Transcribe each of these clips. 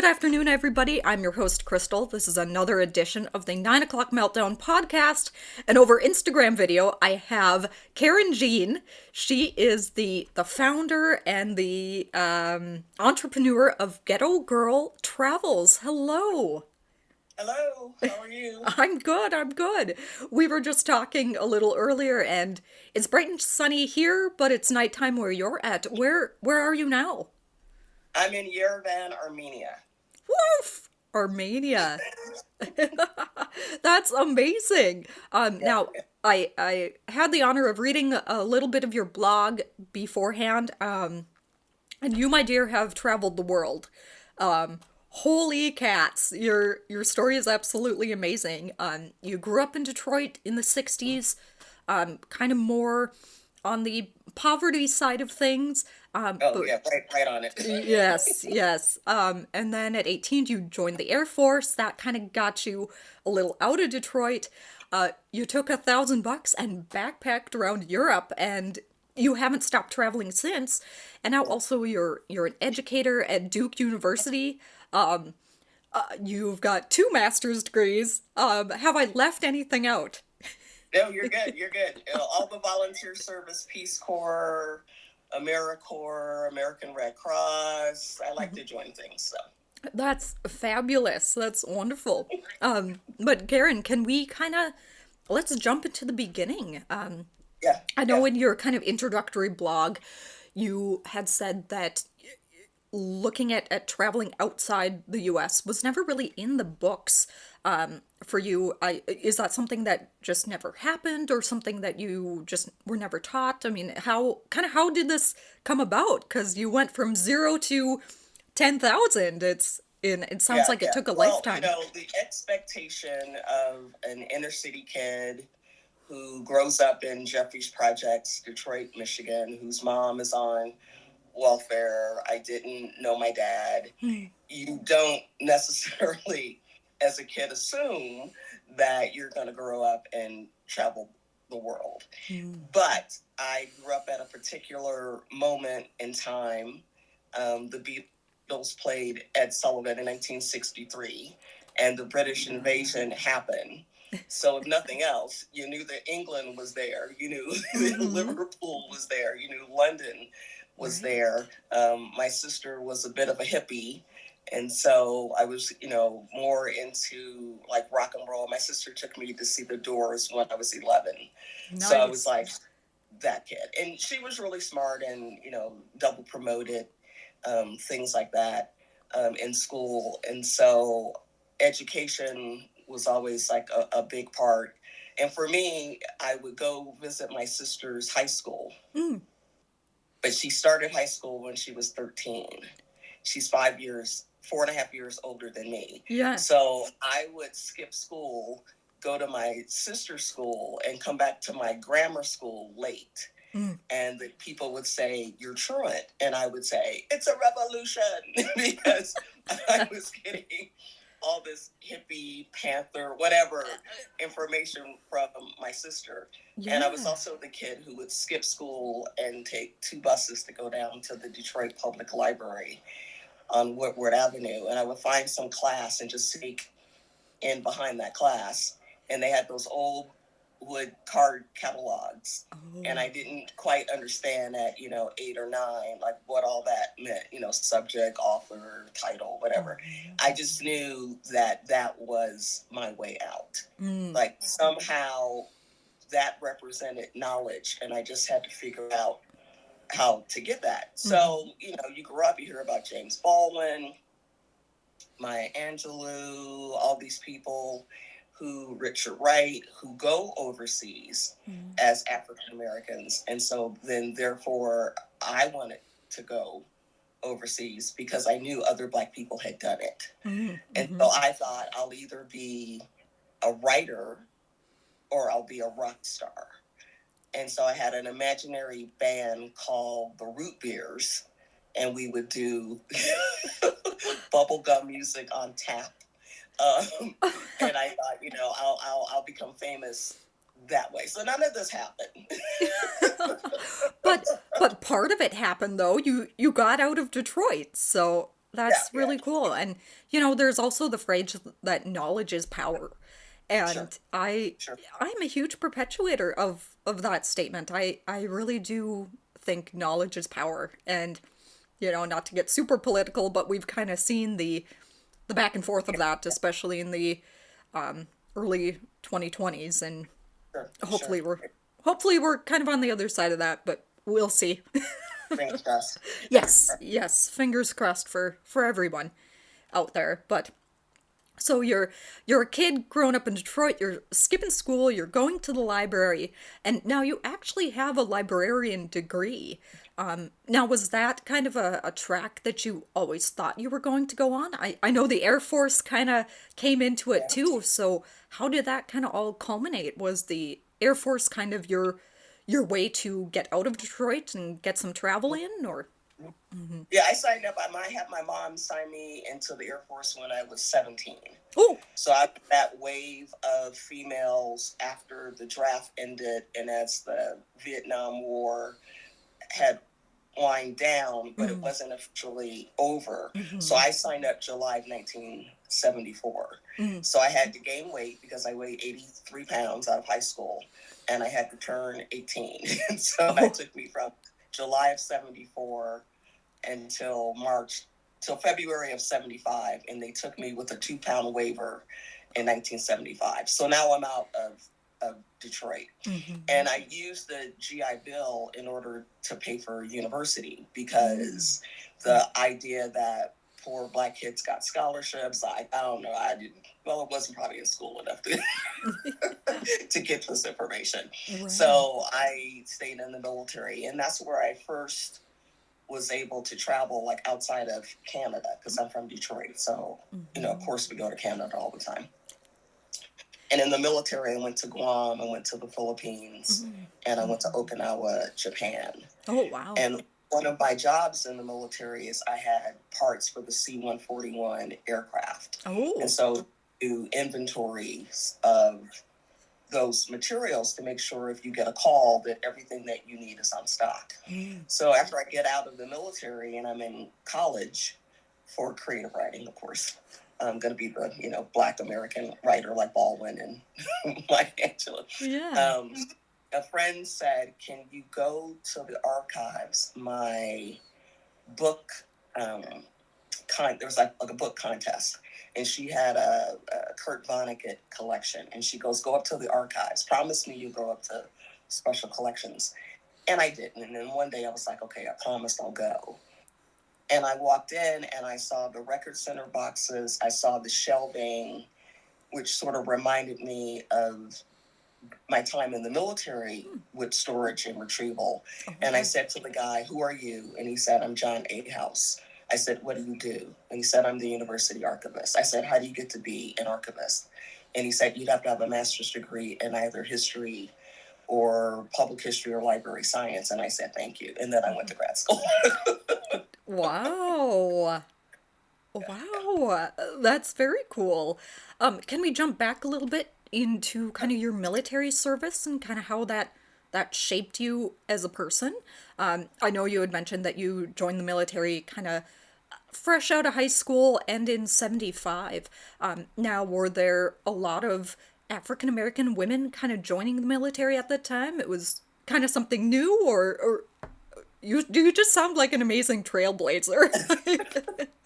Good afternoon, everybody. I'm your host, Crystal. This is another edition of the 9 o'clock Meltdown podcast. And over Instagram video, I have Karen Jean. She is the founder and the entrepreneur of Ghetto Girl Travels. Hello. Hello, how are you? I'm good. I'm good. We were just talking a little earlier, and it's bright and sunny here, but it's nighttime where you're at. Where are you now? I'm in Yerevan, Armenia. Woof! Armenia. That's amazing. Yeah, Now, I had the honor of reading a little bit of your blog beforehand, and you, my dear, have traveled the world. Holy cats! Your story is absolutely amazing. You grew up in Detroit in the '60s, kind of more on the poverty side of things. oh But yeah, right on it. yes, yes. And then at 18, you joined the Air Force. That kind of got you a little out of Detroit. You took $1,000 and backpacked around Europe, and you haven't stopped traveling since. And now also you're an educator at Duke University. Um, you've got two master's degrees. Have I left anything out? No, you're good. You're good. All the volunteer service, Peace Corps, AmeriCorps, American Red Cross. I like to join things. So That's fabulous. That's wonderful. But Karen, can we kind of let's jump into the beginning? yeah, I know yeah, in your kind of introductory blog, you had said that looking at traveling outside the US was never really in the books for you. Is that something that just never happened or something that you just were never taught? I mean, how did this come about? Because you went from zero to 10,000. It sounds yeah, like it yeah. took a Well, lifetime. the expectation of an inner city kid who grows up in Jeffries Projects, Detroit, Michigan, whose mom is on welfare. I didn't know my dad. Hmm. You don't necessarily, as a kid, assume that you're going to grow up and travel the world. Hmm. But I grew up at a particular moment in time. The Beatles played Ed Sullivan in 1963, and the British invasion happened. So, if nothing else, you knew that England was there. You knew that Mm-hmm. Liverpool was there. You knew London was Right. there. My sister was a bit of a hippie. And so I was, more into like rock and roll. My sister took me to see the Doors when I was 11. So I was Nice. like that kid. And she was really smart and, double promoted, things like that in school. And so education was always like a big part. And for me, I would go visit my sister's high school, Mm. but she started high school when she was 13. She's 5 years, 4.5 years older than me. Yes. So I would skip school, go to my sister's school, and come back to my grammar school late. Mm. And the people would say, "You're truant." And I would say, "It's a revolution," because I was getting all this hippie, panther, whatever information from my sister. And I was Yeah. also the kid who would skip school and take two buses to go down to the Detroit Public Library on Woodward Avenue. And I would find some class and just sneak in behind that class. And they had those old wood card catalogs. And Oh. I didn't quite understand at, 8 or 9, like what all that meant, subject, author, title, whatever. I just knew that that was my way out. Mm. Like somehow that represented knowledge, and I just had to figure out how to get that. Mhm. So, you grew up, you hear about James Baldwin, Maya Angelou, all these people Richard Wright, who go overseas Mm. as African Americans. And so then, therefore, I wanted to go overseas because I knew other Black people had done it. Mhm. And so Mhm. I thought I'll either be a writer or I'll be a rock star. And so I had an imaginary band called the Root Beers, and we would do bubblegum music on tap. Um, and I thought, I'll become famous that way. So none of this happened. but but part of it happened though. You got out of Detroit, so Yeah, That's yeah, really cool. And there's also the phrase that knowledge is power. sure, And sure. I'm a huge perpetuator of that statement. I really do think knowledge is power. And not to get super political, but we've kind of seen the back and forth of Yeah, that, especially in the early 2020s, and sure, sure. hopefully we're hopefully we're kind of on the other side of that, but we'll see. Fingers crossed. Yes, yes, fingers crossed for everyone out there. But so you're a kid growing up in Detroit, you're skipping school, you're going to the library, and now you actually have a librarian degree. Now, was that kind of a track that you always thought you were going to go on? I know the Air Force kind of came into it Yeah. too, so how did that kind of all culminate? Was the Air Force kind of your way to get out of Detroit and get some travel in, or? Yeah, I signed up. I might have my mom sign me into the Air Force when I was 17. Oh, So I that wave of females after the draft ended and as the Vietnam War had wind down, but it mm, wasn't officially over. So mm, I signed up July of 1974. mm. So I had to gain weight because I weighed 83 pounds out of high school and I had to turn 18. And so it Oh, took me from July of 74 until till February of 75. And they took me with a 2 pound waiver in 1975. So now I'm out of Detroit. mm-hmm. And I used the GI Bill in order to pay for university because the idea that poor black kids got scholarships, I don't know, I didn't, well, it wasn't probably in school enough to, to get this information. Right. So I stayed in the military, and that's where I first was able to travel like outside of Canada because I'm from Detroit. So, of Mm-hmm. course, we go to Canada all the time. And in the military, I went to Guam, I went to the Philippines, and I went to Okinawa, Japan. Oh, wow. And one of my jobs in the military is I had parts for the C-141 aircraft. And Oh. so do inventories of those materials to make sure if you get a call that everything that you need is on stock. Mm. So after I get out of the military and I'm in college for creative writing, of course, I'm going to be the Black American writer like Baldwin and Maya Angelou. Yeah. Um, a friend said, "Can you go to the archives? My book there was like a book contest, and she had a Kurt Vonnegut collection, and she goes, go up to the archives. Promise me you go up to special collections." And I didn't. And then one day I was like, okay, I promised I'll go. And I walked in and I saw the record center boxes. I saw the shelving, which sort of reminded me of my time in the military with storage and retrieval. And I Oh. said to the guy, "Who are you?" And he said, "I'm John A. House." I said, "What do you do?" And he said, "I'm the university archivist." I said, "How do you get to be an archivist?" And he said, "You'd have to have a master's degree in either history or public history or library science." And I said, "Thank you." And then I went to grad school. Wow. Yeah. Wow. That's very cool. Can we jump back a little bit into kind of your military service and kind of how that shaped you as a person? I know you had mentioned that you joined the military kind of fresh out of high school and in 75. Now, were there a lot of African American women kind of joining the military at that time? It was kind of something new, or you just sound like an amazing trailblazer.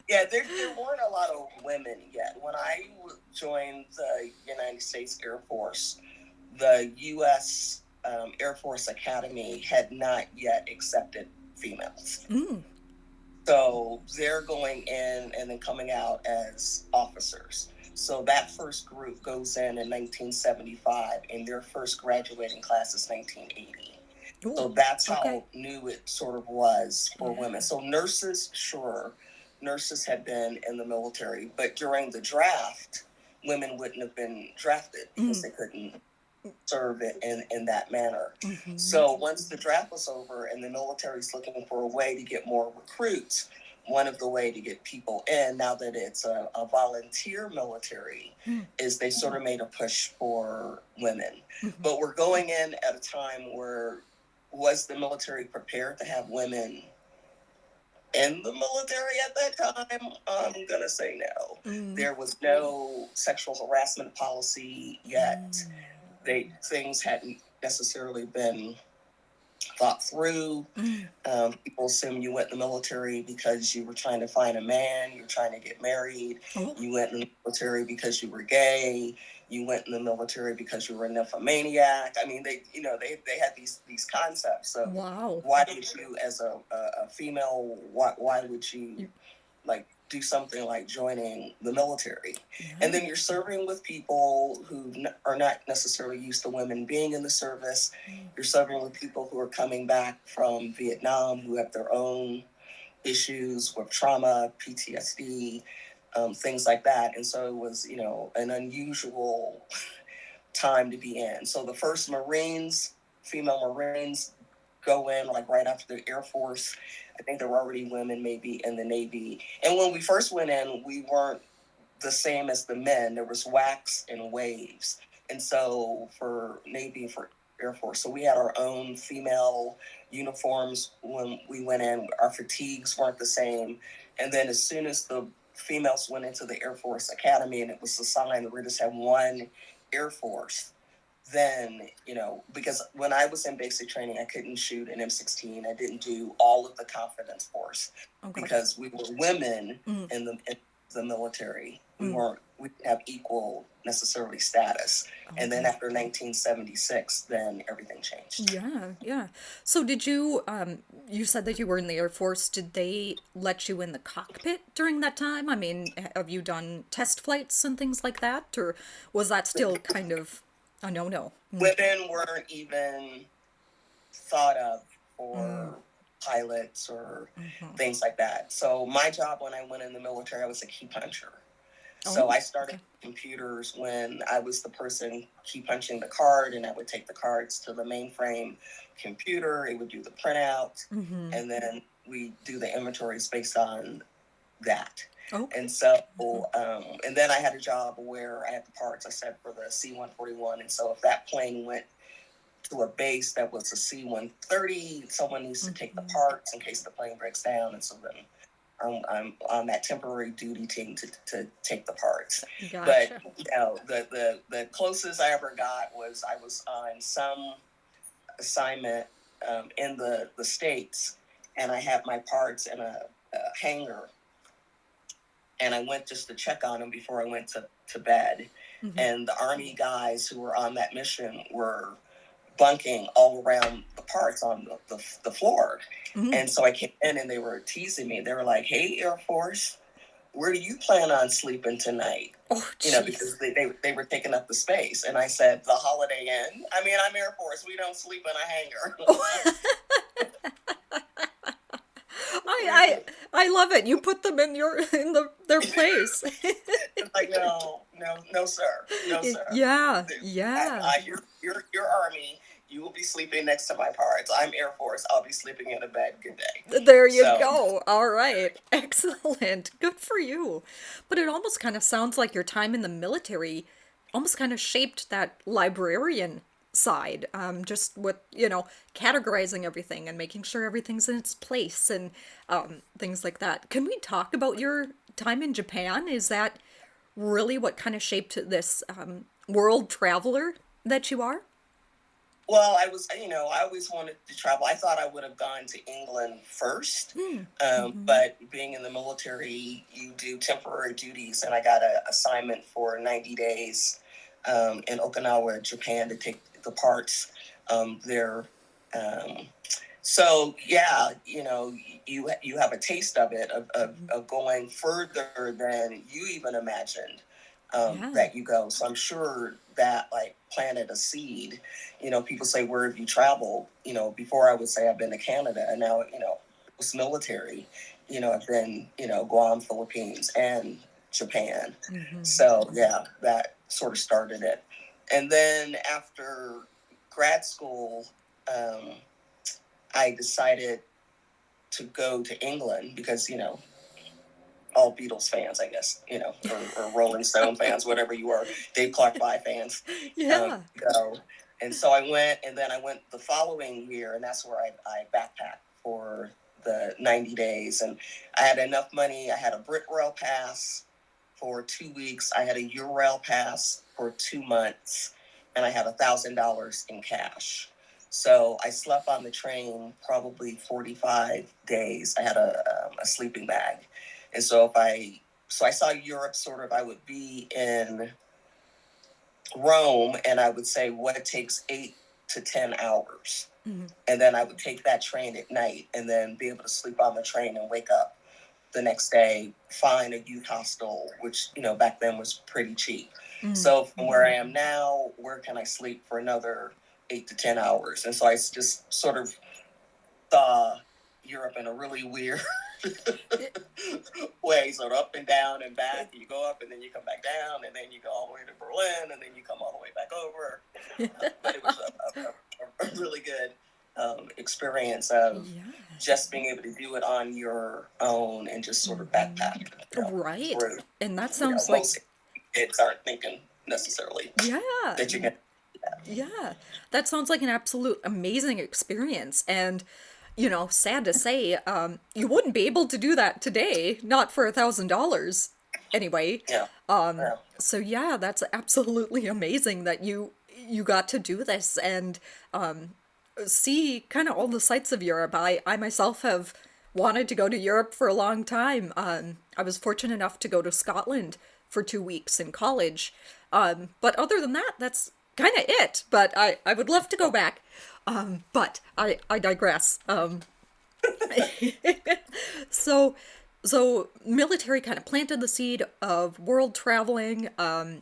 Yeah, there weren't a lot of women yet. When I joined the United States Air Force, the U.S. Air Force Academy had not yet accepted females. Mm, So they're going in and then coming out as officers. So that first group goes in 1975, and their first graduating class is 1980. oh, So that's okay. how new it sort of was for women. Yeah. So nurses, sure, nurses had been in the military, but during the draft, women wouldn't have been drafted because Mm, they couldn't serve it in that manner. mm-hmm. So once the draft was over and the military's looking for a way to get more recruits, one of the way to get people in, now that it's a volunteer military, Mm, is they sort of made a push for women. mm-hmm. But we're going in at a time where was the military prepared to have women in the military at that time, I'm gonna say no. Mm. There was no sexual harassment policy yet. Mm. Things hadn't necessarily been thought through. Mm. People assume you went in the military because you were trying to find a man, you were trying to get married. Oh, You went in the military because you were gay. You went in the military because you were a nymphomaniac. I mean, they had these concepts of wow. why would you, as a female, why would you You, like do something like joining the military? And yeah. then you're serving with people who are not necessarily used to women being in the service. Mm. You're serving with people who are coming back from Vietnam who have their own issues with trauma, PTSD, things like that. And so it was, an unusual time to be in. So the first Marines, female Marines, go in like right after the Air Force. I think there were already women maybe in the Navy. And when we first went in, we weren't the same as the men. There was wax and waves. And so for Navy, for Air Force, so we had our own female uniforms when we went in. Our fatigues weren't the same. And then as soon as the females went into the Air Force Academy and it was assigned that we just had one Air Force, then, because when I was in basic training, I couldn't shoot an M16. I didn't do all of the confidence course Okay. because we were women Mm. in the military. Mm. We didn't have equal necessarily status. And then Okay. after 1976, then everything changed. Yeah, yeah. So did you, you said that you were in the Air Force. Did they let you in the cockpit during that time? I mean, have you done test flights and things like that? Or was that still kind of a no-no? Mm. Women weren't even thought of Mm. for pilots or Mhm. things like that. So my job when I went in the military, I was a key puncher. So Oh, I started okay. computers when I was the person key punching the card, and I would take the cards to the mainframe computer. It would do the printout, Mm-hmm. and then we do the inventories based on that. Okay. And so, Mm-hmm. and then I had a job where I had the parts I said for the C-141. And so if that plane went to a base that was a C-130, someone needs to take the Mm-hmm. parts in case the plane breaks down. And so then I'm on that temporary duty team to take the parts. But Gotcha. the closest I ever got was I was on some assignment in the States, and I had my parts in a hangar, and I went just to check on them before I went to bed. Mm-hmm. And the Army guys who were on that mission were bunking all around the parts on the floor. Mm. And so I came in and they were teasing me. They were like, "Hey, Air Force, where do you plan on sleeping tonight?" Oh, jeez. Because they were taking up the space. And I said, "The Holiday Inn. I mean, I'm Air Force. We don't sleep in a hangar." Oh. I I love it. You put them in your in their place. It's like, no, no, no, sir. No, sir. Yeah, yeah. You're Army. You will be sleeping next to my parts. I'm Air Force. I'll be sleeping in a bed. Good day. There you So, go. All right. Excellent. Good for you. But it almost kind of sounds like your time in the military almost kind of shaped that librarian side. Just with, categorizing everything and making sure everything's in its place and things like that. Can we talk about your time in Japan? Is that really what kind of shaped this world traveler that you are? well, I always wanted to travel. I thought I would have gone to England first, Mm. Mm-hmm. but being in the military, you do temporary duties, and I got an assignment for 90 days in Okinawa, Japan, to take the parts there. Um, so yeah, you have a taste of it of going further than you even imagined Yeah. that you go. So I'm sure that like planted a seed. People say, "Where have you traveled?" Before I would say I've been to Canada, and now it's military. I've been Guam, Philippines, and Japan. Mm-hmm. So yeah, that sort of started it. And then after grad school, um, I decided to go to England because all Beatles fans, I guess, or Rolling Stone fans, whatever you are, Dave Clark Five fans, Yeah. go. And so I went, and then I went the following year, and that's where I backpacked for the 90 days. And I had enough money. I had a Brit Rail pass for 2 weeks. I had a Eurail pass for 2 months, and I had $1,000 in cash. So I slept on the train probably 45 days. I had a sleeping bag. And so I saw Europe sort of, I would be in Rome, and I would say what it takes 8 to 10 hours. Mm-hmm. And then I would take that train at night and then be able to sleep on the train and wake up the next day, find a youth hostel, which, back then was pretty cheap. Mm-hmm. So from where I am now, where can I sleep for another 8 to 10 hours? And so I just sort of saw Europe in a really weird way, sort of up and down and back. You go up and then you come back down, and then you go all the way to Berlin, and then you come all the way back over. But it was a really good experience of just being able to do it on your own and just sort of backpack. Right. Through. And that sounds like Most kids aren't thinking necessarily that you can. Yeah, that sounds like an absolute amazing experience. And, sad to say, you wouldn't be able to do that today, not for $1,000 anyway. Yeah. So yeah, that's absolutely amazing that you got to do this and see kind of all the sights of Europe. I myself have wanted to go to Europe for a long time. I was fortunate enough to go to Scotland for 2 weeks in college. But other than that, that's kind of it. But I would love to go back. But I digress. So, so military kind of planted the seed of world traveling.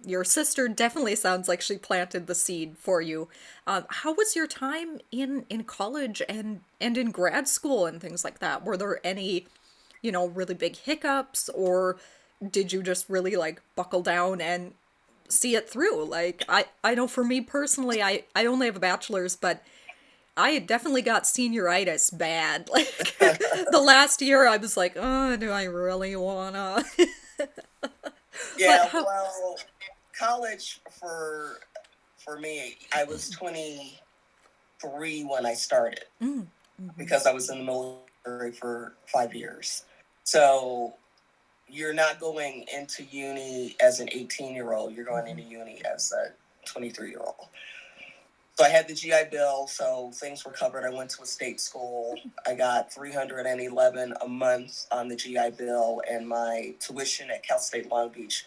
Your sister definitely sounds like she planted the seed for you. How was your time in college and in grad school and things like that? Were there any, really big hiccups, or did you just really like buckle down and see it through? Like I know for me personally, I only have a bachelor's, but I definitely got senioritis bad. Like the last year, I was like, oh, do I really wanna? Yeah, How? well, college for me, I was 23 when I started because I was in the military for 5 years. So you're not going into uni as an 18-year-old. You're going into uni as a 23-year-old. So I had the GI Bill, so things were covered. I went to a state school. I got $311 a month on the GI Bill, and my tuition at Cal State Long Beach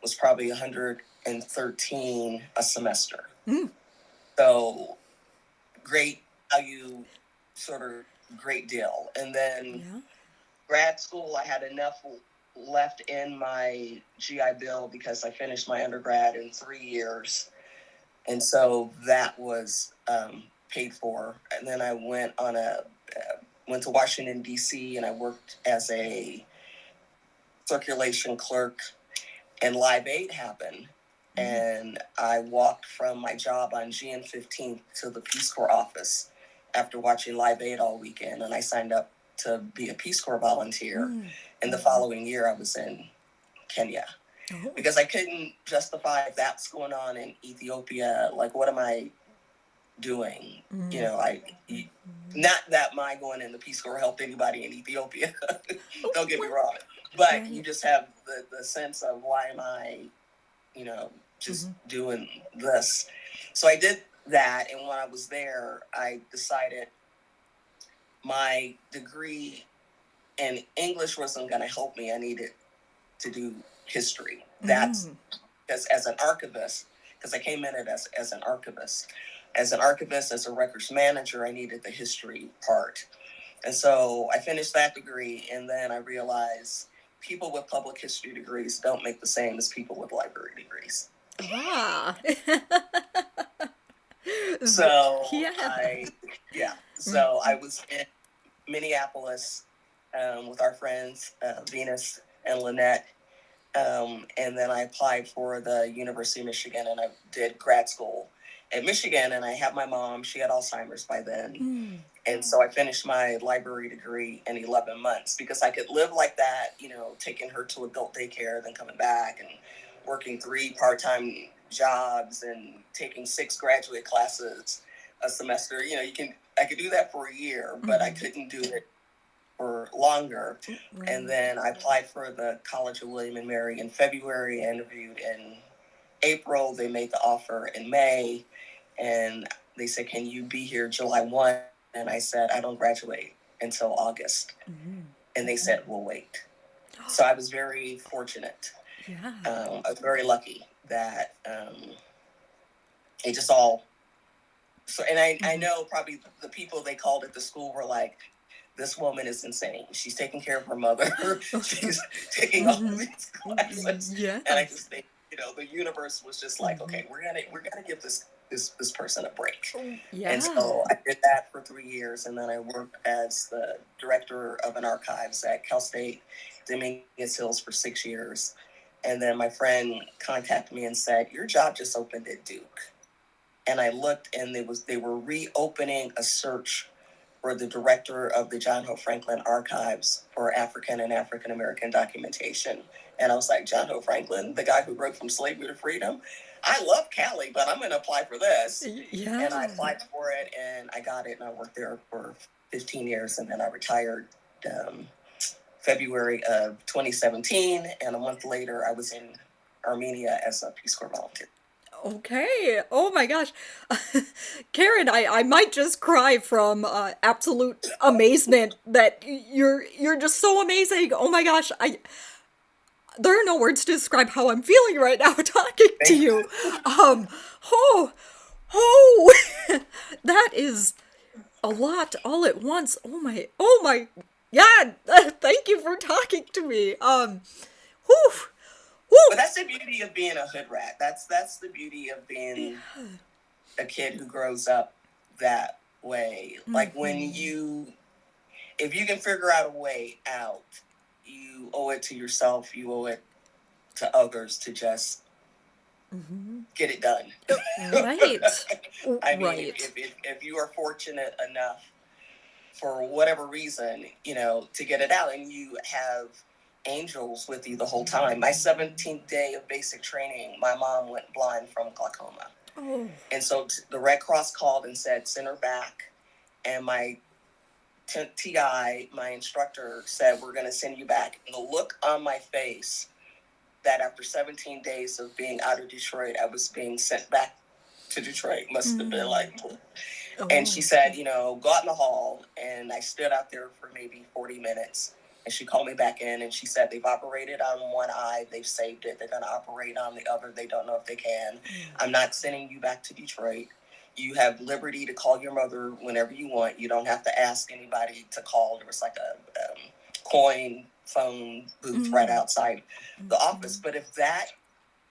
was probably $113 a semester. So great value, sort of great deal. And then grad school, I had enough left in my GI Bill because I finished my undergrad in 3 years. And so that was paid for. And then I went to Washington, D.C., and I worked as a circulation clerk, and Live Aid happened. And I walked from my job on GN 15th to the Peace Corps office after watching Live Aid all weekend. And I signed up to be a Peace Corps volunteer. And the following year, I was in Kenya. Because I couldn't justify if that's going on in Ethiopia. Like, what am I doing? Not that my going in the Peace Corps helped anybody in Ethiopia. Don't get me wrong. But you just have the sense of, why am I, just doing this? So I did that. And when I was there, I decided my degree in English wasn't going to help me. I needed to do history. That's because as an archivist, because I came in it as an archivist. As an archivist, as a records manager, I needed the history part. And so I finished that degree, and then I realized people with public history degrees don't make the same as people with library degrees. So so I was in Minneapolis with our friends Venus and Lynette. And then I applied for the University of Michigan, and I did grad school at Michigan. And I had my mom, she had Alzheimer's by then. And so I finished my library degree in 11 months because I could live like that, taking her to adult daycare, then coming back and working 3 part-time jobs and taking 6 graduate classes a semester. I could do that for a year, but I couldn't do it for longer. And Right. then I applied for the College of William and Mary in February, interviewed in April. They made the offer in May, and they said, "Can you be here July 1?" And I said, "I don't graduate until August." Mm-hmm. And they said, "We'll wait." So I was very fortunate. Yeah. I was very lucky that it just all. So, and I Mm-hmm. know probably the people they called at the school were like, "This woman is insane. She's taking care of her mother. She's taking all of Mm-hmm. these classes." And I Yes. just think, the universe was just like, Mm-hmm. "Okay, we're gonna give this person a break." Oh, And yeah. so I did that for 3 years, and then I worked as the director of an archives at Cal State Dominguez Hills for 6 years. And then my friend contacted me and said, "Your job just opened at Duke." And I looked, and they were reopening a search for the director of the John Hope Franklin Archives for African and African American documentation. And I was like, "John Hope Franklin, the guy who wrote From Slavery to Freedom? I love Cali, but I'm going to apply for this." And I Yeah. applied for it, and I got it, and I worked there for 15 years, and then I retired February of 2017, and a month later, I was in Armenia as a Peace Corps volunteer. Okay. Oh my gosh. Karen, I might just cry from absolute amazement that you're just so amazing. Oh my gosh. There are no words to describe how I'm feeling right now talking to Thank you. you. Um oh oh that is a lot all at once. Oh my God. Thank you for talking to me. Whew. But Whew. that's the beauty of being a hood rat. That's the beauty of being a kid who grows up that way. Like when if you can figure out a way out, you owe it to yourself. You owe it to others to just get it done. Right. I mean, Right. if you are fortunate enough for whatever reason, to get it out, and you have angels with you the whole time. My 17th day of basic training, my mom went blind from glaucoma. Oh. And so the Red Cross called and said, "Send her back." And my TI, my instructor, said, "We're going to send you back." And the look on my face that after 17 days of being out of Detroit, I was being sent back to Detroit must have been like, and Oh. she said, "Go out in the hall." And I stood out there for maybe 40 minutes. And she called me back in, and she said, "They've operated on one eye. They've saved it. They're going to operate on the other. They don't know if they can. I'm not sending you back to Detroit. You have liberty to call your mother whenever you want. You don't have to ask anybody to call." There was like a coin phone booth right outside the office. But if that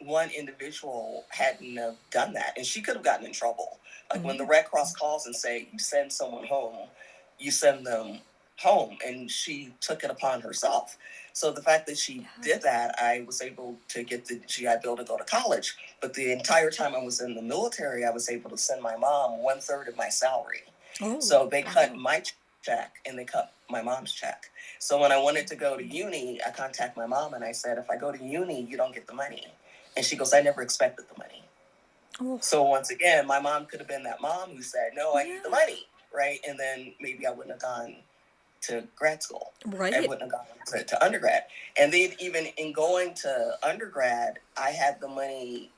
one individual hadn't have done that, and she could have gotten in trouble. Like when the Red Cross calls and say, "You send someone home, you send them home," and she took it upon herself. So the fact that she did that, I was able to get the GI Bill to go to college. But the entire time I was in the military, I was able to send my mom 1/3 of my salary. Oh. So they cut my check and they cut my mom's check. So when I wanted to go to uni, I contacted my mom and I said, "If I go to uni, you don't get the money." And she goes, "I never expected the money." Oh. So once again, my mom could have been that mom who said, "No, I need the money," right? And then maybe I wouldn't have gone to grad school. I Right. wouldn't have gone to undergrad. And then even in going to undergrad, I had the money.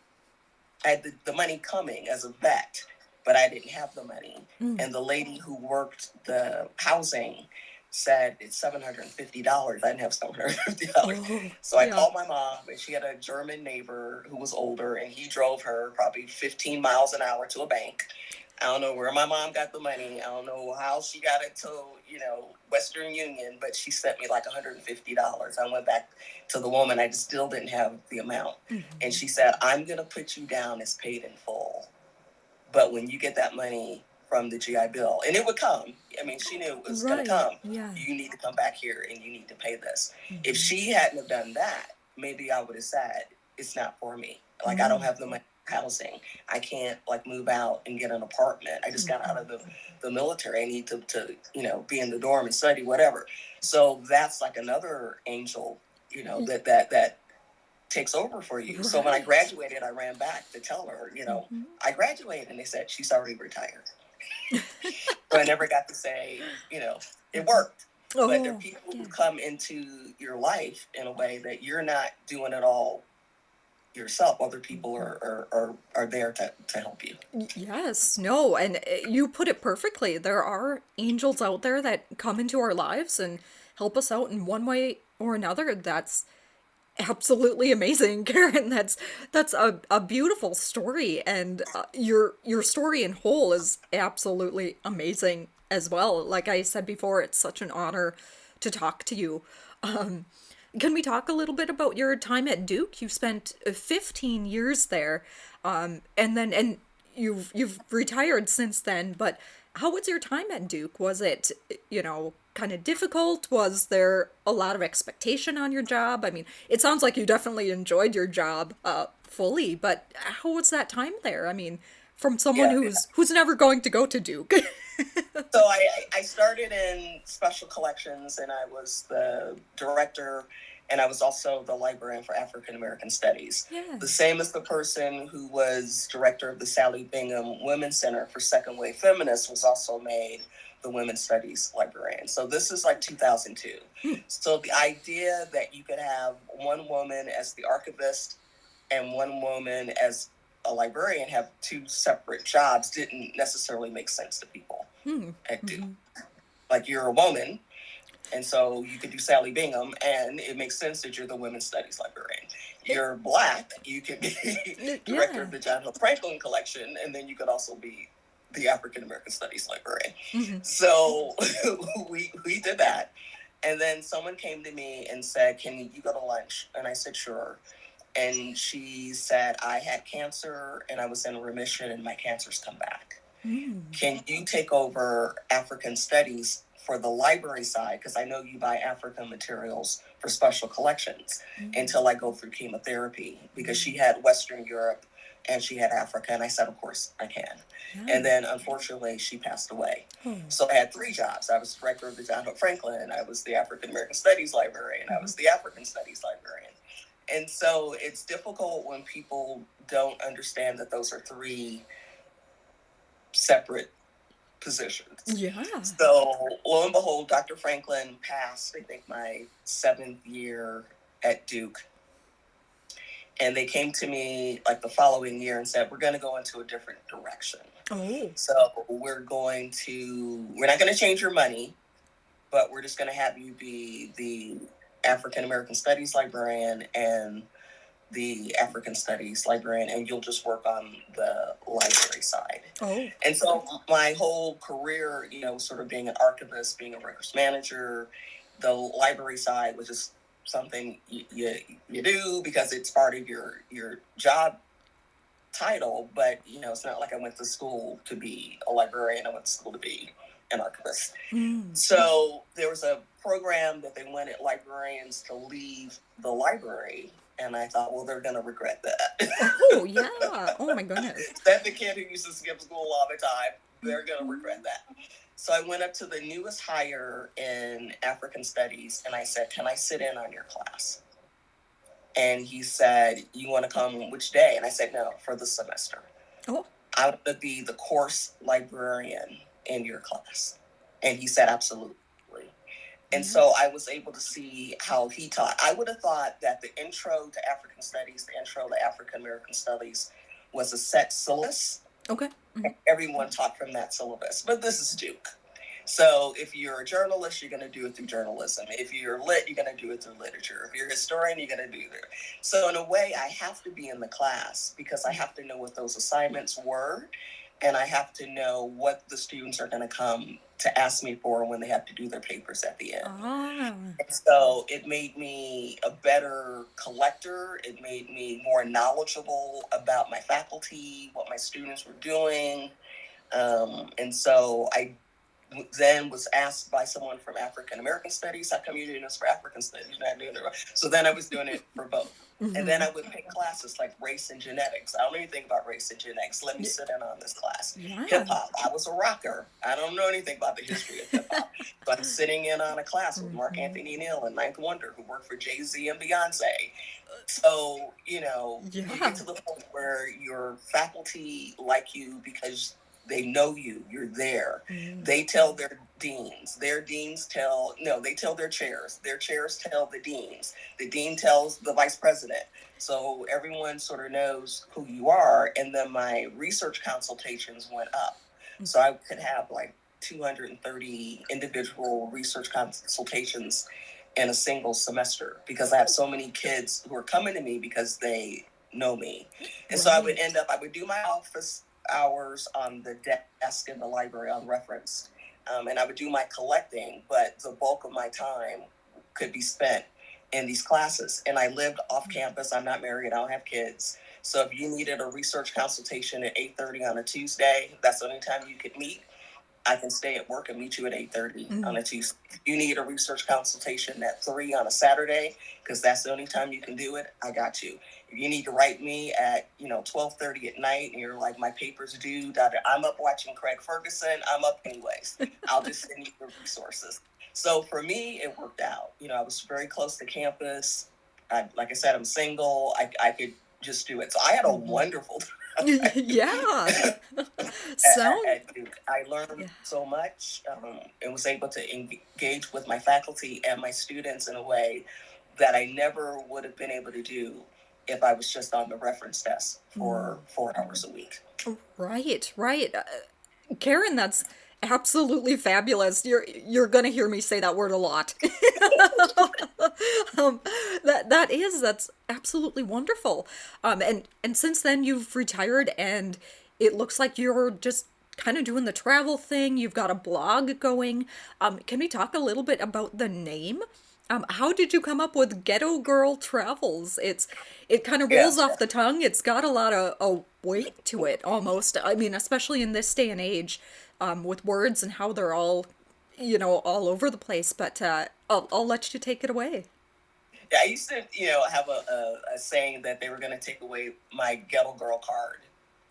I had the money coming as a vet, but I didn't have the money. And the lady who worked the housing said it's $750. I didn't have $750. Oh. So I Yeah. called my mom, and she had a German neighbor who was older, and he drove her probably 15 miles an hour to a bank. I don't know where my mom got the money. I don't know how she got it to, Western Union, but she sent me like $150. I went back to the woman. I just still didn't have the amount. And she said, "I'm going to put you down as paid in full. But when you get that money from the GI Bill," and it would come. I mean, she knew it was going to come. Yeah. "You need to come back here and you need to pay this." If she hadn't have done that, maybe I would have said, "It's not for me. Like, I don't have the money for housing. I can't like move out and get an apartment. I just got out of the military. I need to be in the dorm and study, whatever." So that's like another angel, that takes over for you. Right. So when I graduated, I ran back to tell her, I graduated, and they said, "She's already retired." So I never got to say, it worked. but they're Oh, people who yeah. come into your life in a way that you're not doing it all yourself. Other people are there to help you. Yes, no, and you put it perfectly. There are angels out there that come into our lives and help us out in one way or another. That's absolutely amazing, Karen. That's a beautiful story, and your story in whole is absolutely amazing as well. Like I said before, it's such an honor to talk to you. Um, can we talk a little bit about your time at Duke? You spent 15 years there, and you've retired since then. But how was your time at Duke? Was it, kind of difficult? Was there a lot of expectation on your job? I mean, it sounds like you definitely enjoyed your job fully, but how was that time there? I mean, from someone Yeah. who's never going to go to Duke. So I started in special collections, and I was the director, and I was also the librarian for African American Studies. Yeah. The same as the person who was director of the Sally Bingham Women's Center for Second Wave Feminists was also made the Women's Studies librarian. So this is like 2002. So the idea that you could have one woman as the archivist and one woman as a librarian have two separate jobs didn't necessarily make sense to people at Duke. Like, you're a woman, and so you could do Sally Bingham, and it makes sense that you're the women's studies librarian. You're Black, you could be director Yeah. of the John Hill Franklin collection, and then you could also be the African American Studies librarian. So we did that, and then someone came to me and said, "Can you go to lunch?" And I said, "Sure." And she said, "I had cancer and I was in remission, and my cancer's come back. Can you take over African studies for the library side? Because I know you buy African materials for special collections until I go through chemotherapy." Because she had Western Europe and she had Africa. And I said, "Of course I can." And then unfortunately, she passed away. So I had three jobs. I was director of the John Hope Franklin, I was the African American Studies librarian, I was the African Studies librarian. And so it's difficult when people don't understand that those are three separate positions. Yeah. So lo and behold, Dr. Franklin passed, I think, my 7th year at Duke. And they came to me like the following year and said, "We're going to go into a different direction. Oh. So we're not going to change your money, but we're just going to have you be the African American Studies librarian and the African Studies librarian, and you'll just work on the library side." Oh. And so my whole career, sort of being an archivist, being a records manager, the library side was just something you do because it's part of your job title. But it's not like I went to school to be a librarian. I went to school to be an archivist. So there was a program that they wanted librarians to leave the library, and I thought, well, they're going to regret that. Oh, yeah. Oh my goodness. That the kid who used to skip school all the time, they're going to regret that. So I went up to the newest hire in African Studies, and I said, "Can I sit in on your class?" And he said, "You want to come which day?" And I said, "No, for the semester. Oh. I want to be the course librarian in your class." And he said, "Absolutely." And so I was able to see how he taught. I would have thought that the intro to African Studies, the intro to African American Studies was a set syllabus. Okay. Everyone taught from that syllabus. But this is Duke. So if you're a journalist, you're going to do it through journalism. If you're lit, you're going to do it through literature. If you're a historian, you're going to do it. So in a way, I have to be in the class because I have to know what those assignments were, and I have to know what the students are going to come to ask me for when they have to do their papers at the end. And so it made me a better collector. It made me more knowledgeable about my faculty, what my students were doing. And so I then was asked by someone from African American Studies, "How come you're doing this for African Studies? You're not doing it right." So then I was doing it for both. And then I would pick classes like race and genetics. I don't know anything about race and genetics. Let me sit in on this class. Hip hop. I was a rocker. I don't know anything about the history of hip hop. So I'm sitting in on a class with Mark Anthony Neal and Ninth Wonder, who worked for Jay-Z and Beyonce. So, you get to the point where your faculty like you because They know you. You're there. Mm. They tell their deans. Their deans tell no. They tell their chairs. Their chairs tell the deans. The dean tells the vice president. So everyone sort of knows who you are. And then my research consultations went up. So I could have like 230 individual research consultations in a single semester because I have so many kids who are coming to me because they know me. And so I would Right. end up, I would do my office hours on the desk in the library on reference. And I would do my collecting, but the bulk of my time could be spent in these classes. And I lived off campus. I'm not married. I don't have kids. So if you needed a research consultation at 8:30 on a Tuesday, that's the only time you could meet. I can stay at work and meet you at 8:30 on Mm. a Tuesday. If you need a research consultation at 3 on a Saturday, because that's the only time you can do it, I got you. If you need to write me at 12:30 at night and you're like, my paper's due, I'm up watching Craig Ferguson, I'm up anyways. I'll just send you the resources. So for me, it worked out. I was very close to campus. Like I said, I'm single. I could just do it. So I had a Mhm. wonderful Yeah. time Sound. at Duke. I learned Yeah. so much and was able to engage with my faculty and my students in a way that I never would have been able to do if I was just on the reference desk for Mm. 4 hours a week. Right, right. Karen, that's absolutely fabulous. You're gonna hear me say that word a lot. um, that's absolutely wonderful. And since then you've retired, and it looks like you're just kind of doing the travel thing. You've got a blog going. Can we talk a little bit about the name? How did you come up with Ghetto Girl Travels? It kind of rolls Yes. off the tongue. It's got a lot of a weight to it almost. I mean, especially in this day and age, with words and how they're all, all over the place. But I'll let you take it away. Yeah, I used to, have a saying that they were going to take away my Ghetto Girl card,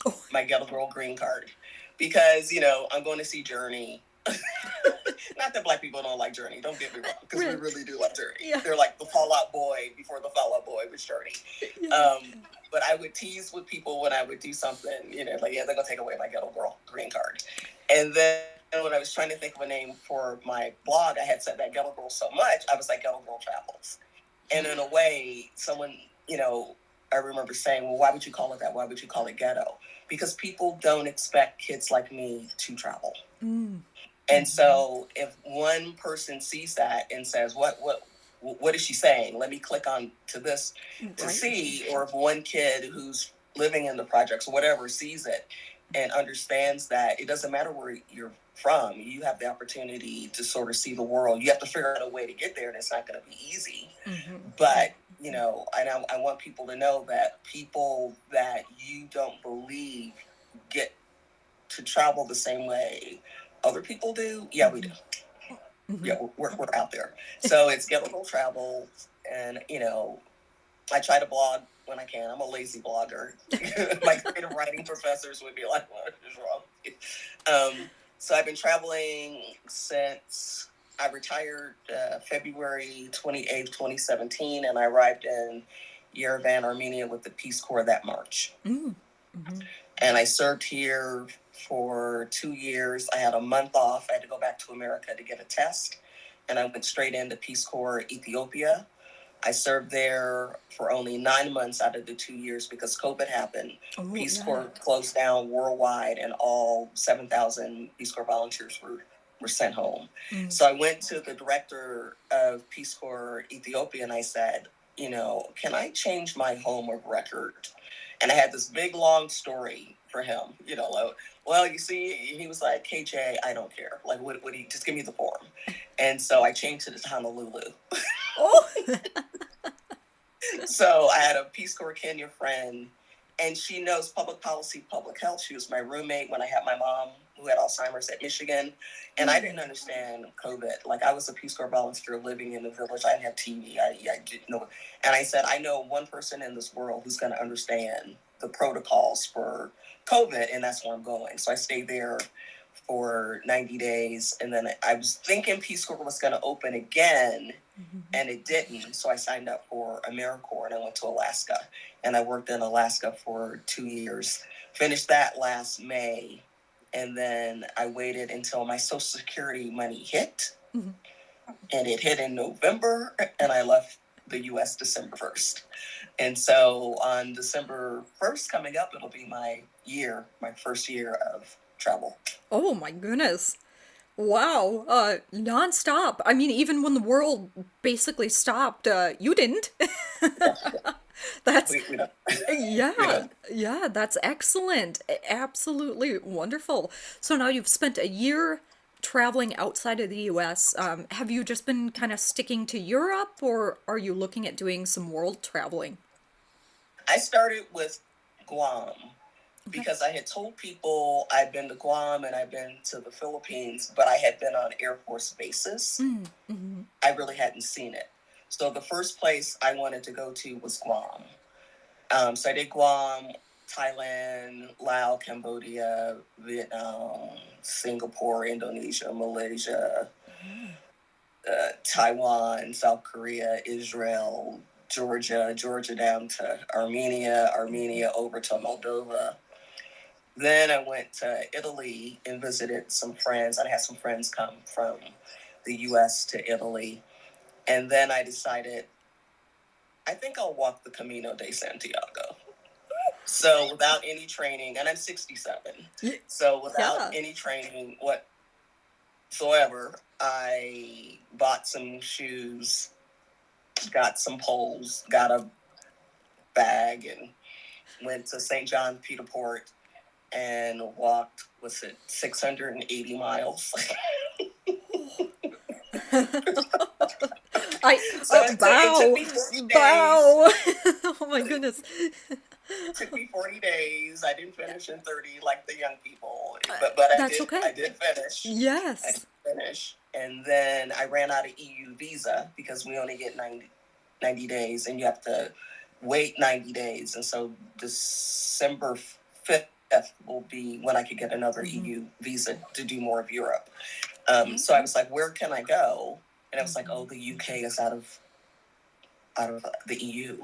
Oh, my Ghetto Girl green card, because, I'm going to see Journey. Not that black people don't like Journey. Don't get me wrong, because we really? really do like Journey. Yeah. They're like the Fallout Boy before the Fallout Boy was Journey. Yeah. But I would tease with people when I would do something, like, yeah, they're gonna take away my Ghetto Girl green card. And then when I was trying to think of a name for my blog, I had said that Ghetto Girl so much, I was like, Ghetto Girl Travels. And in a way, someone, I remember saying, well, why would you call it that? Why would you call it ghetto? Because people don't expect kids like me to travel. Mm. And so if one person sees that and says, what is she saying? Let me click on to this to Right. see. Or if one kid who's living in the projects or whatever sees it and understands that it doesn't matter where you're from, you have the opportunity to sort of see the world. You have to figure out a way to get there, and it's not going to be easy. Mm-hmm. But, and I want people to know that people that you don't believe get to travel the same way other people do. Yeah, we do. Mm-hmm. Yeah, we're out there. So it's Get Little Travel, and I try to blog when I can. I'm a lazy blogger. My creative writing professors would be like, "What is wrong?" So I've been traveling since I retired February 28th, 2017, and I arrived in Yerevan, Armenia, with the Peace Corps that March. Mm-hmm. And I served here for 2 years. I had a month off. I had to go back to America to get a test, and I went straight into Peace Corps Ethiopia. I served there for only 9 months out of the 2 years because COVID happened. Oh, Peace yeah. Corps closed down worldwide, and all 7,000 Peace Corps volunteers were sent home. Mm. So I went to the director of Peace Corps Ethiopia and I said, can I change my home of record? And I had this big long story for him, like, well, you see, he was like, KJ, I don't care. Like, what do you just give me the form? And so I changed it to Honolulu. Oh. So I had a Peace Corps Kenya friend, and she knows public policy, public health. She was my roommate when I had my mom who had Alzheimer's at Michigan, and I didn't understand COVID. Like, I was a Peace Corps volunteer living in the village. I didn't have TV. I didn't know. And I said, I know one person in this world who's going to understand the protocols for COVID, and that's where I'm going. So I stayed there for 90 days, and then I was thinking Peace Corps was going to open again, and it didn't. So I signed up for AmeriCorps, and I went to Alaska, and I worked in Alaska for 2 years. Finished that last May, And then I waited until my Social Security money hit, Mhm. and it hit in November, and I left the US December 1st. And so on December 1st coming up, it'll be my first year of travel. Oh my goodness. Wow. Nonstop. I mean, even when the world basically stopped, you didn't. That's We don't. We yeah, don't. yeah, that's excellent. Absolutely wonderful. So now you've spent a year traveling outside of the US. Have you just been kind of sticking to Europe, or are you looking at doing some world traveling? I started with Guam Okay. because I had told people I'd been to Guam and I'd been to the Philippines, but I had been on Air Force bases. Mm-hmm. I really hadn't seen it. So the first place I wanted to go to was Guam. So I did Guam, Thailand, Laos, Cambodia, Vietnam, Singapore, Indonesia, Malaysia, Yeah. Taiwan, South Korea, Israel, Georgia down to Armenia, Armenia over to Moldova. Then I went to Italy and visited some friends. I had some friends come from the US to Italy. And then I decided, I think I'll walk the Camino de Santiago. So without any training, and I'm 67. Y- So without Yeah. any training whatsoever, I bought some shoes, got some poles, got a bag, and went to St. John Peter Port and walked, was it 680 miles? I So it took bow, me 40 days. bow. Oh my goodness. It took me 40 days. I didn't finish in 30 like the young people, Uh, but that's I okay. did finish. I did Yes. finish. And then I ran out of EU visa because we only get 90 days and you have to wait 90 days. And so December 5th will be when I could get another Mm-hmm. EU visa to do more of Europe. So I Okay. was like, where can I go? And I was like, Mm-hmm. oh, the UK is out of the EU.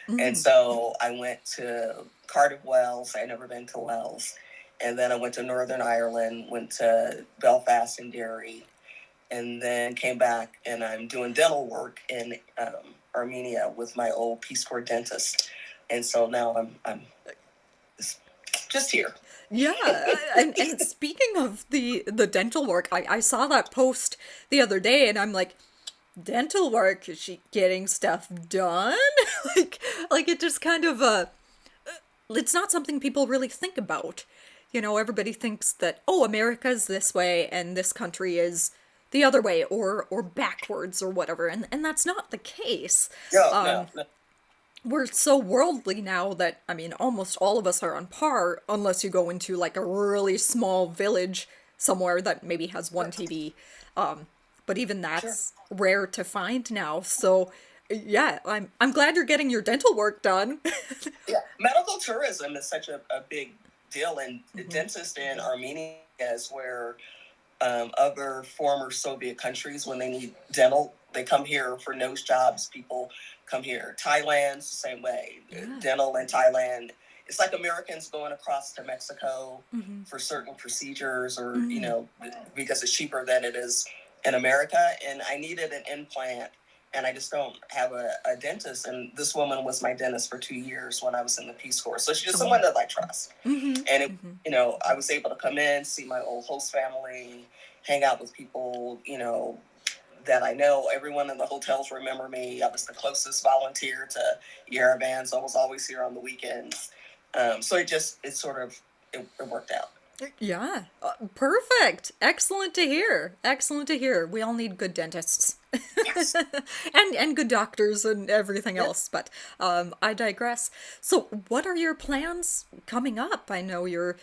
And Mm-hmm. so I went to Cardiff, Wales. I'd never been to Wales. And then I went to Northern Ireland, went to Belfast and Derry, and then came back and I'm doing dental work in Armenia with my old Peace Corps dentist. And so now I'm just here. Yeah, and speaking of the dental work, I saw that post the other day, and I'm like, dental work? Is she getting stuff done? like like it just kind of it's not something people really think about. You know, everybody thinks that, oh, America's this way and this country is the other way, or backwards or whatever, and that's not the case. No, no, Um, no. we're so worldly now that, I mean, almost all of us are on par, unless you go into like a really small village somewhere that maybe has one Sure, TV. But even sure. that's rare to find now. So yeah, I'm glad you're getting your dental work done. Yeah, medical tourism is such a big deal, and Hmm. dentists in Armenia is where other former Soviet countries, when they need dental, they come here for nose jobs. People come here. Thailand's the same way. Yeah. Dental in Thailand. It's like Americans going across to Mexico Hmm. for certain procedures, or Mm. because it's cheaper than it is in America. And I needed an implant, and I just don't have a dentist. And this woman was my dentist for 2 years when I was in the Peace Corps, so she's just Oh. someone that I trust. Hmm. And Hmm. I was able to come in, see my old host family, hang out with people, that I know. Everyone in the hotels remember me. I was the closest volunteer to Yerevan, so I was always here on the weekends. So it worked out. Yeah, perfect. Excellent to hear. Excellent to hear. We all need good dentists. Yes. And good doctors and everything Yeah. else, but I digress. So, what are your plans coming up? I know you're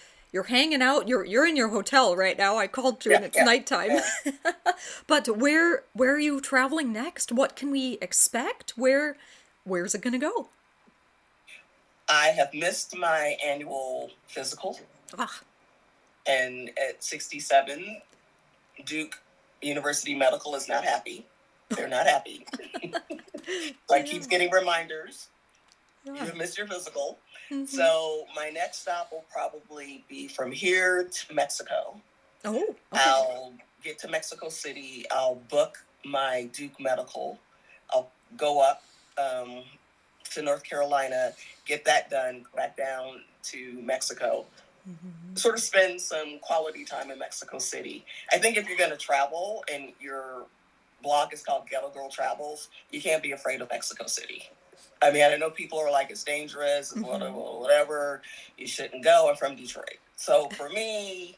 hanging out. You're in your hotel right now. I called you Yeah. and it's Yeah. nighttime. Yeah. But where are you traveling next? What can we expect? Where's it gonna go? I have missed my annual physical, Ah. and at 67, Duke University Medical is not happy. They're not happy. So I Yeah. keep getting reminders. You Yeah. have missed your physical. Hmm. So my next stop will probably be from here to Mexico. Oh, okay. I'll get to Mexico City. I'll book my Duke Medical. I'll go up um, to North Carolina, get that done, go back down to Mexico, Hmm. sort of spend some quality time in Mexico City. I think if you're going to travel and your blog is called Ghetto Girl Travels, you can't be afraid of Mexico City. I mean, I know people are like, it's dangerous, it's whatever, Hmm. whatever, you shouldn't go. I'm from Detroit. So for me,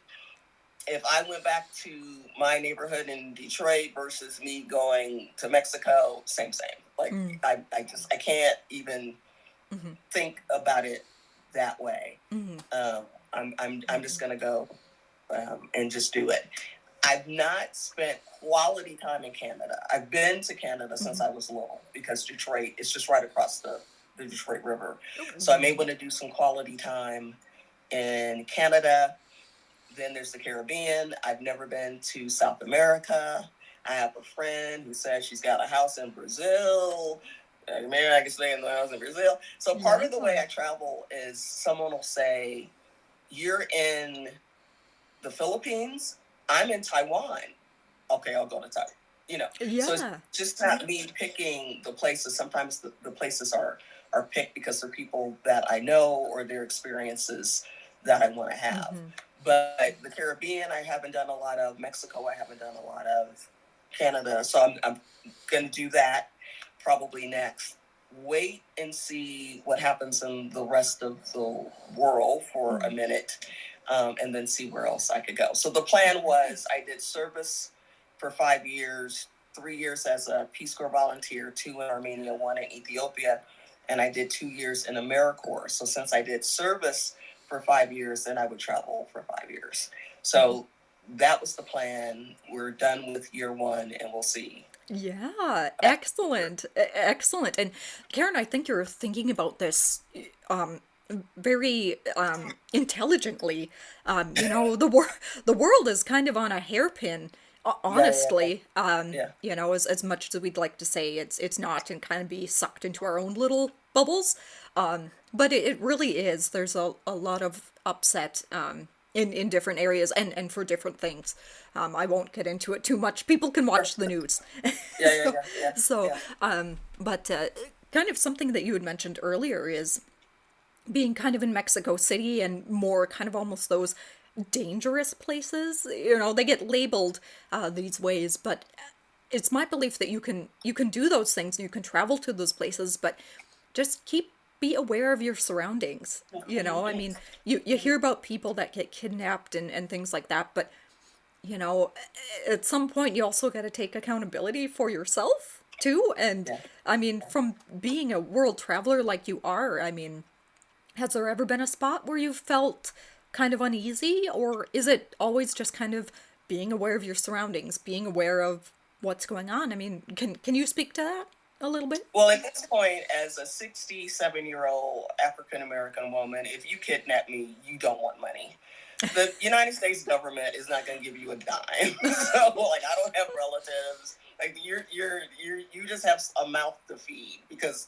if I went back to my neighborhood in Detroit versus me going to Mexico, same. Like Mm. I can't even Hmm. think about it that way. Hmm. I'm just gonna go and just do it. I've not spent quality time in Canada. I've been to Canada since Hmm. I was little because Detroit is just right across the Detroit River. So I'm able Right. to do some quality time in Canada. Then there's the Caribbean. I've never been to South America. I have a friend who says she's got a house in Brazil. Maybe I can stay in the house in Brazil. So part Yeah. of the way I travel is someone will say, "You're in the Philippines. I'm in Taiwan. Okay, I'll go to Taiwan." So it's Yeah. just not me picking the places. Sometimes the places are picked because they're people that I know or their experiences that I want to have. Hmm. But the Caribbean, I haven't done a lot of. Mexico, I haven't done a lot of. Canada, so I'm going to do that probably next. Wait and see what happens in the rest of the world for a Hmm. minute, and then see where else I could go. So the plan was I did service for 5 years, 3 years as a Peace Corps volunteer, two in Armenia, one in Ethiopia, and I did 2 years in AmeriCorps. So since I did service for 5 years, then I would travel for 5 years. So that was the plan. We're done with year one, and we'll see. Yeah, excellent. Excellent. And Karen, I think you're thinking about this um very intelligently. The world is kind of on a hairpin, Yeah, honestly. yeah, As much as we'd like to say it's not and kind of be sucked into our own little bubbles. But it really is. There's a lot of upset in different areas and for different things. I won't get into it too much. People can watch the news. yeah, so, so, yeah. but kind of something that you had mentioned earlier is being kind of in Mexico City and more kind of almost those dangerous places. They get labeled these ways, but it's my belief that you can do those things and you can travel to those places, but just be aware of your surroundings. I mean, you hear about people that get kidnapped and things like that, but you know, at some point you also got to take accountability for yourself too. And Yeah. I mean, from being a world traveler like you are, I mean, has there ever been a spot where you felt kind of uneasy, or is it always just kind of being aware of your surroundings, being aware of what's going on? I mean, can you speak to that a little bit? Well, at this point, as a 67-year-old African American woman, if you kidnap me, you don't want money. The United States government is not going to give you a dime. So, like, I don't have relatives. Like, you just have a mouth to feed because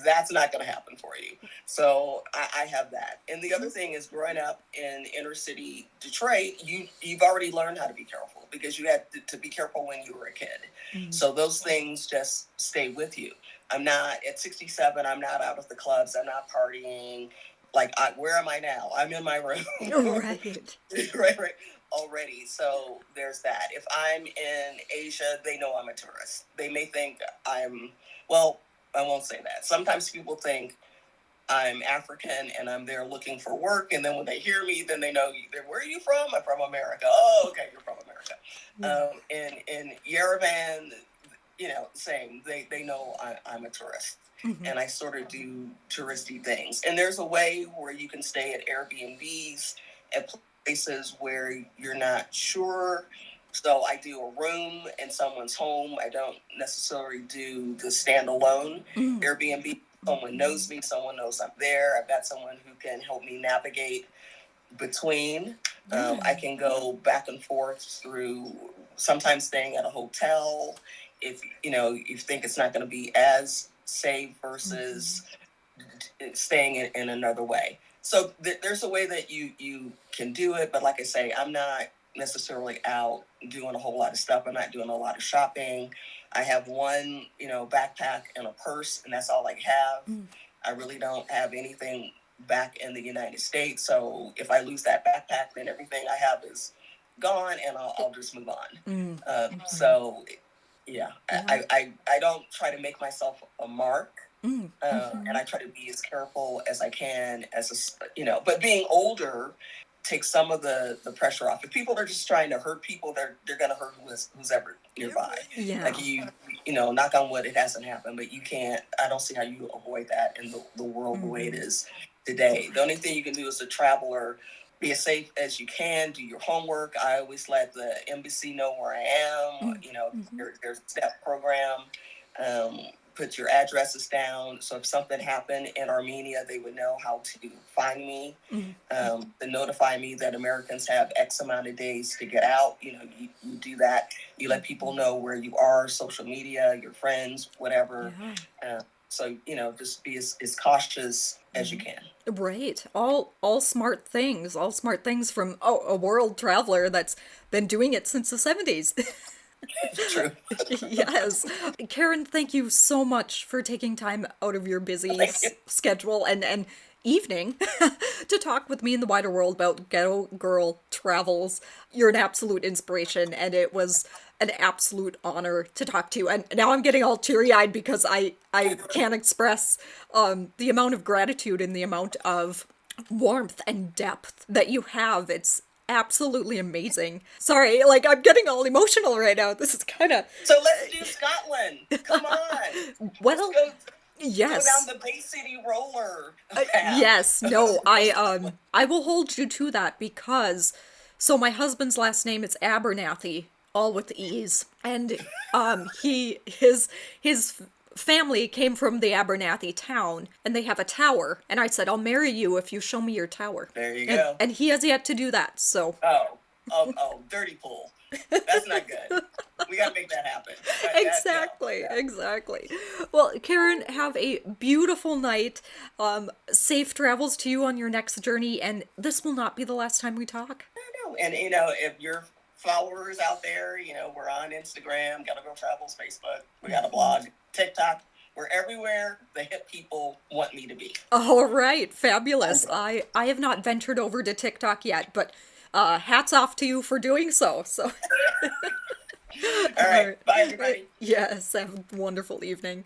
that's not going to happen for you. So, I have that. And the other thing is, growing up in inner city Detroit, you've already learned how to be careful because you had to be careful when you were a kid. Mm. So those things just stay with you. I'm not at 67. I'm not out of the clubs. I'm not partying. Like, where am I now? I'm in my room. Right. Right, already. So there's that. If I'm in Asia, they know I'm a tourist. They may think well, I won't say that. Sometimes people think I'm African and I'm there looking for work. And then when they hear me, then they know, where are you from? I'm from America. Oh, okay, you're from America. Yeah. In Yerevan, same. They know I'm a tourist. Hmm. And I sort of do touristy things. And there's a way where you can stay at Airbnbs at places where you're not sure. So I do a room in someone's home. I don't necessarily do the standalone Mm. Airbnb. Someone knows me. Someone knows I'm there. I've got someone who can help me navigate between. Yeah. I can go back and forth through sometimes staying at a hotel if you think it's not going to be as safe Hmm. versus staying in another way. So there's a way that you can do it, but like I say, I'm not necessarily out doing a whole lot of stuff. I'm not doing a lot of shopping. I have one, backpack and a purse, and that's all I have. Mm. I really don't have anything back in the United States. So if I lose that backpack, then everything I have is gone, and I'll just move on. Mm. So yeah, Yeah. I don't try to make myself a mark. Mm. And I try to be as careful as I can but being older takes some of the pressure off. If people are just trying to hurt people, they're going to hurt who's ever nearby. Yeah. Like knock on wood, it hasn't happened, but you can't, I don't see how you avoid that in the world the way it is today. The only thing you can do as a traveler, be as safe as you can, do your homework. I always let the embassy know where I am. There's a step program. Put your addresses down. So if something happened in Armenia, they would know how to find me, to notify me that Americans have X amount of days to get out. You do that. You let people know where you are, social media, your friends, whatever. Yeah. So, just be as cautious as you can. Right. All smart things. All smart things from a world traveler that's been doing it since the 70s. True. Yes. Karen, thank you so much for taking time out of your busy schedule and evening to talk with me in the wider world about Ghetto Girl travels. You're an absolute inspiration, and it was an absolute honor to talk to you. And now I'm getting all teary-eyed because I can't express the amount of gratitude and the amount of warmth and depth that you have. It's absolutely amazing. Sorry, like I'm getting all emotional right now. This is kind of... So let's do Scotland. Come on. Well, yes. Go down the Bay City roller. Yes, no, I will hold you to that because so my husband's last name is Abernathy, all with E's, and his family came from the Abernathy town, and they have a tower, and I said, I'll marry you if you show me your tower. There you go. And he has yet to do that, so... Oh, dirty pool. That's not good. We gotta make that happen. Exactly. Well, Karen, have a beautiful night. Safe travels to you on your next journey, and this will not be the last time we talk. I know, and if your followers out there, we're on Instagram, Ghetto Girl Travels, Facebook, we got a blog, TikTok. We're everywhere the hip people want me to be. All right, fabulous. I have not ventured over to TikTok yet, but hats off to you for doing so. All right, bye everybody. Yes, have a wonderful evening.